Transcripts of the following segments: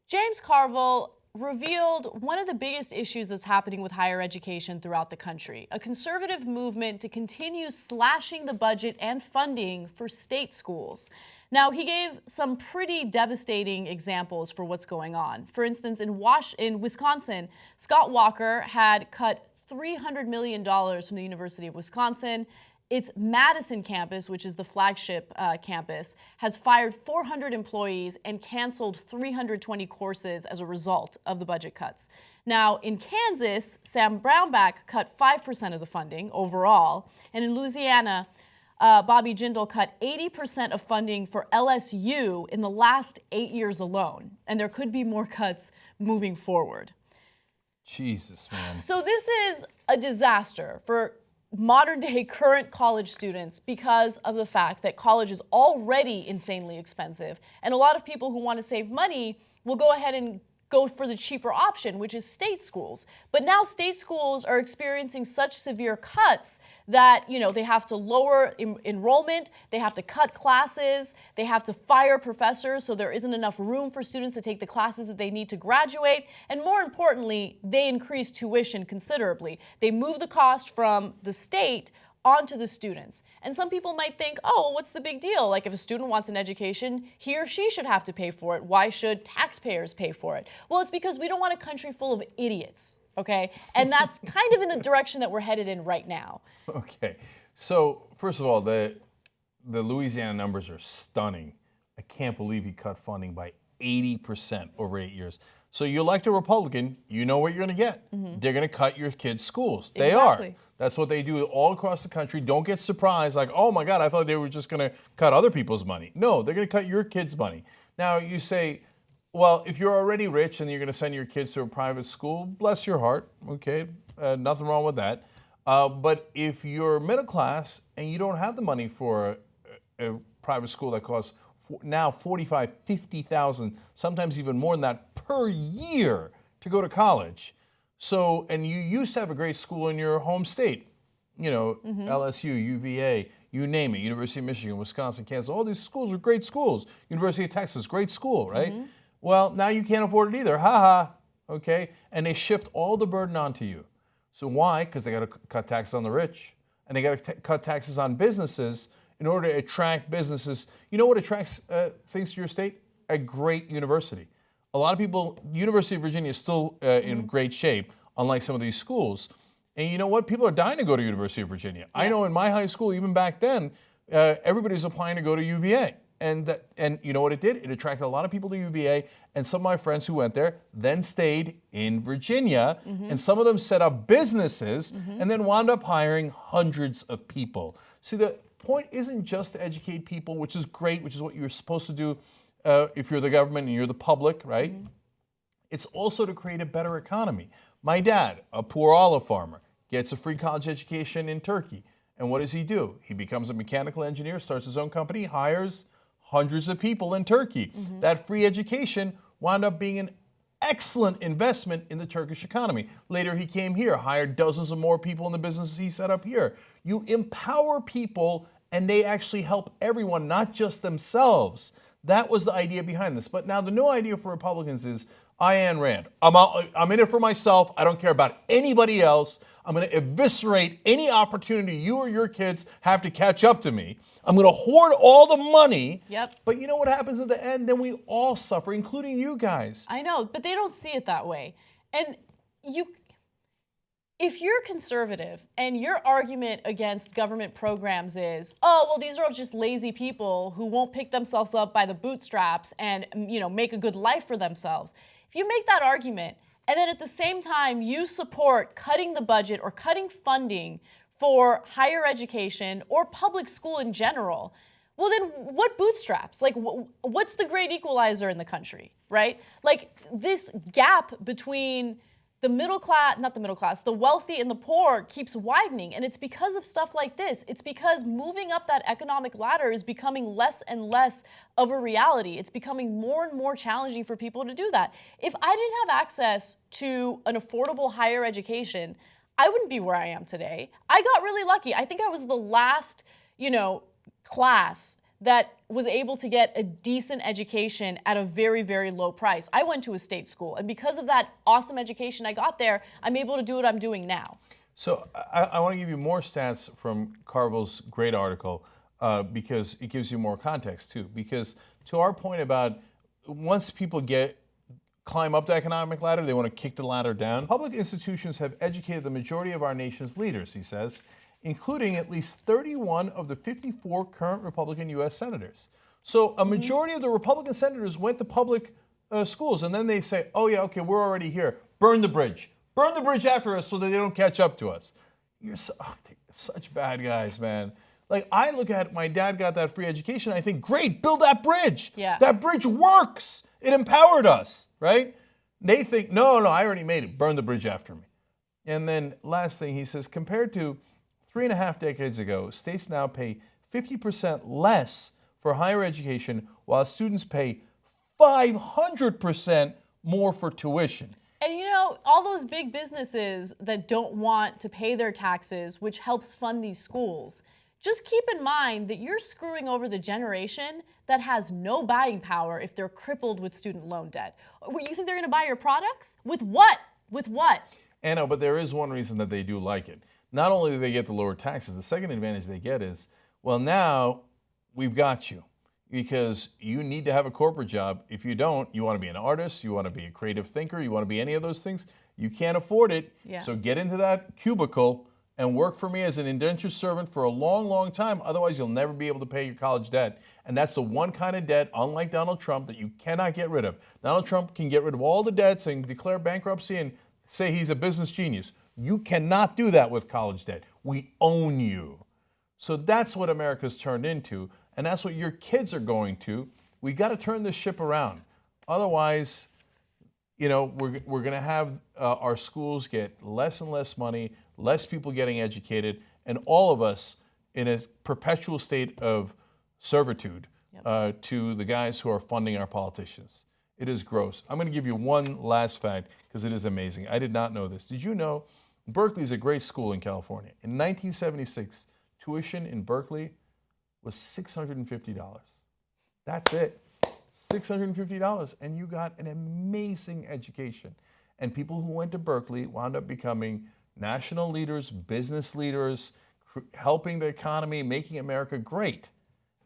James Carville revealed one of the biggest issues that's happening with higher education throughout the country, a conservative movement to continue slashing the budget and funding for state schools. Now, he gave some pretty devastating examples for what's going on. For instance, in Wisconsin, Scott Walker had cut $300 million from the University of Wisconsin. Its Madison campus, which is the flagship campus, has fired 400 employees and canceled 320 courses as a result of the budget cuts. Now, in Kansas, Sam Brownback cut 5% of the funding overall. And in Louisiana, Bobby Jindal cut 80% of funding for LSU in the last 8 years alone. And there could be more cuts moving forward. Jesus, man. So this is a disaster for modern day current college students because of the fact that college is already insanely expensive. And a lot of people who want to save money will go ahead and go for the cheaper option, which is state schools. But now state schools are experiencing such severe cuts that, they have to lower enrollment, they have to cut classes, they have to fire professors so there isn't enough room for students to take the classes that they need to graduate. And more importantly, they increase tuition considerably. They move the cost from the state onto the students. And some people might think, oh, well, what's the big deal? Like if a student wants an education, he or she should have to pay for it. Why should taxpayers pay for it? Well, it's because we don't want a country full of idiots, okay? And that's kind of in the direction that we're headed in right now. Okay, so first of all, the Louisiana numbers are stunning. I can't believe he cut funding by 80% over 8 years. So you elect a Republican, you know what you're going to get. Mm-hmm. They're going to cut your kids' schools. They are. That's what they do all across the country. Don't get surprised like, oh my God, I thought they were just going to cut other people's money. No, they're going to cut your kids' money. Now you say, well, if you're already rich and you're going to send your kids to a private school, bless your heart, okay, nothing wrong with that. But if you're middle class and you don't have the money for a private school that costs now $45,000, $50,000, sometimes even more than that per year to go to college. So, and you used to have a great school in your home state, LSU, UVA, you name it, University of Michigan, Wisconsin, Kansas, all these schools are great schools. University of Texas, great school, right? Mm-hmm. Well, now you can't afford it either, okay? And they shift all the burden onto you. So why? Because they got to cut taxes on the rich, and they got to cut taxes on businesses in order to attract businesses. You know what attracts things to your state? A great university. A lot of people, University of Virginia is still in great shape, unlike some of these schools. And you know what? People are dying to go to University of Virginia. Yeah. I know in my high school, even back then, everybody was applying to go to UVA. And you know what it did? It attracted a lot of people to UVA, and some of my friends who went there then stayed in Virginia, and some of them set up businesses and then wound up hiring hundreds of people. See, the point isn't just to educate people, which is great, which is what you're supposed to do if you're the government and you're the public, right? It's also to create a better economy. My dad, a poor olive farmer, gets a free college education in Turkey. And what does he do? He becomes a mechanical engineer, starts his own company, hires hundreds of people in Turkey. That free education wound up being an excellent investment in the Turkish economy. Later he came here, hired dozens of more people in the businesses he set up here. You empower people and they actually help everyone, not just themselves. That was the idea behind this. But now the new idea for Republicans is, Ayn Rand, I'm in it for myself. I don't care about anybody else. I'm going to eviscerate any opportunity you or your kids have to catch up to me. I'm going to hoard all the money. Yep. But you know what happens at the end? Then we all suffer, including you guys. I know, but they don't see it that way. And if you're conservative and your argument against government programs is, oh, well, these are all just lazy people who won't pick themselves up by the bootstraps and, make a good life for themselves. If you make that argument and then at the same time you support cutting the budget or cutting funding for higher education or public school in general, well then what bootstraps? Like what's the great equalizer in the country, right? Like this gap between the middle class, not the middle class, the wealthy and the poor keeps widening. And it's because of stuff like this. It's because moving up that economic ladder is becoming less and less of a reality. It's becoming more and more challenging for people to do that. If I didn't have access to an affordable higher education, I wouldn't be where I am today. I got really lucky. I think I was the last, class that was able to get a decent education at a very, very low price. I went to a state school, and because of that awesome education I got there, I'm able to do what I'm doing now. So I want to give you more stats from Carville's great article because it gives you more context too. Because to our point about once people climb up the economic ladder, they want to kick the ladder down. Public institutions have educated the majority of our nation's leaders, he says, including at least 31 of the 54 current Republican U.S. senators. So a majority of the Republican senators went to public schools, and then they say, oh yeah, okay, we're already here. Burn the bridge. Burn the bridge after us so that they don't catch up to us. You're such bad guys, man. Like, I look at my dad got that free education, I think, great, build that bridge. Yeah. That bridge works. It empowered us, right? They think, no, I already made it. Burn the bridge after me. And then last thing, he says, compared to 3.5 decades ago, states now pay 50% less for higher education, while students pay 500% more for tuition. And you know, all those big businesses that don't want to pay their taxes, which helps fund these schools, just keep in mind that you're screwing over the generation that has no buying power if they're crippled with student loan debt. You think they're going to buy your products? With what? With what? I know, but there is one reason that they do like it. Not only do they get the lower taxes, the second advantage they get is, well, now we've got you because you need to have a corporate job. If you don't, you want to be an artist, you want to be a creative thinker, you want to be any of those things, you can't afford it. Yeah. So get into that cubicle and work for me as an indentured servant for a long, long time. Otherwise, you'll never be able to pay your college debt. And that's the one kind of debt, unlike Donald Trump, that you cannot get rid of. Donald Trump can get rid of all the debts and declare bankruptcy and say he's a business genius. You cannot do that with college debt. We own you. So that's what America's turned into, and that's what your kids are going to. We got to turn this ship around. Otherwise, you know, we're going to have our schools get less and less money, less people getting educated, and all of us in a perpetual state of servitude to the guys who are funding our politicians. It is gross. I'm going to give you one last fact because it is amazing. I did not know this. Did you know Berkeley is a great school in California? In 1976, tuition in Berkeley was $650. That's it. $650, and you got an amazing education. And people who went to Berkeley wound up becoming national leaders, business leaders, helping the economy, making America great.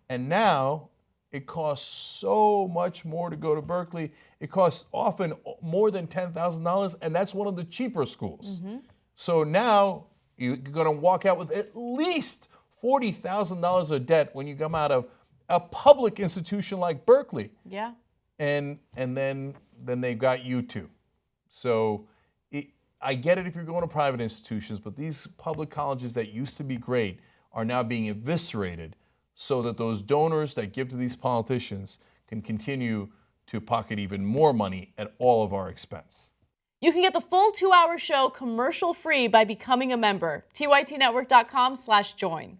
And now it costs so much more to go to Berkeley. It costs often more than $10,000, and that's one of the cheaper schools. Mm-hmm. So now you're going to walk out with at least $40,000 of debt when you come out of a public institution like Berkeley. Yeah. And then they've got you too. So I get it if you're going to private institutions, but these public colleges that used to be great are now being eviscerated so that those donors that give to these politicians can continue to pocket even more money at all of our expense. You can get the full 2-hour show commercial-free by becoming a member. tytnetwork.com/join.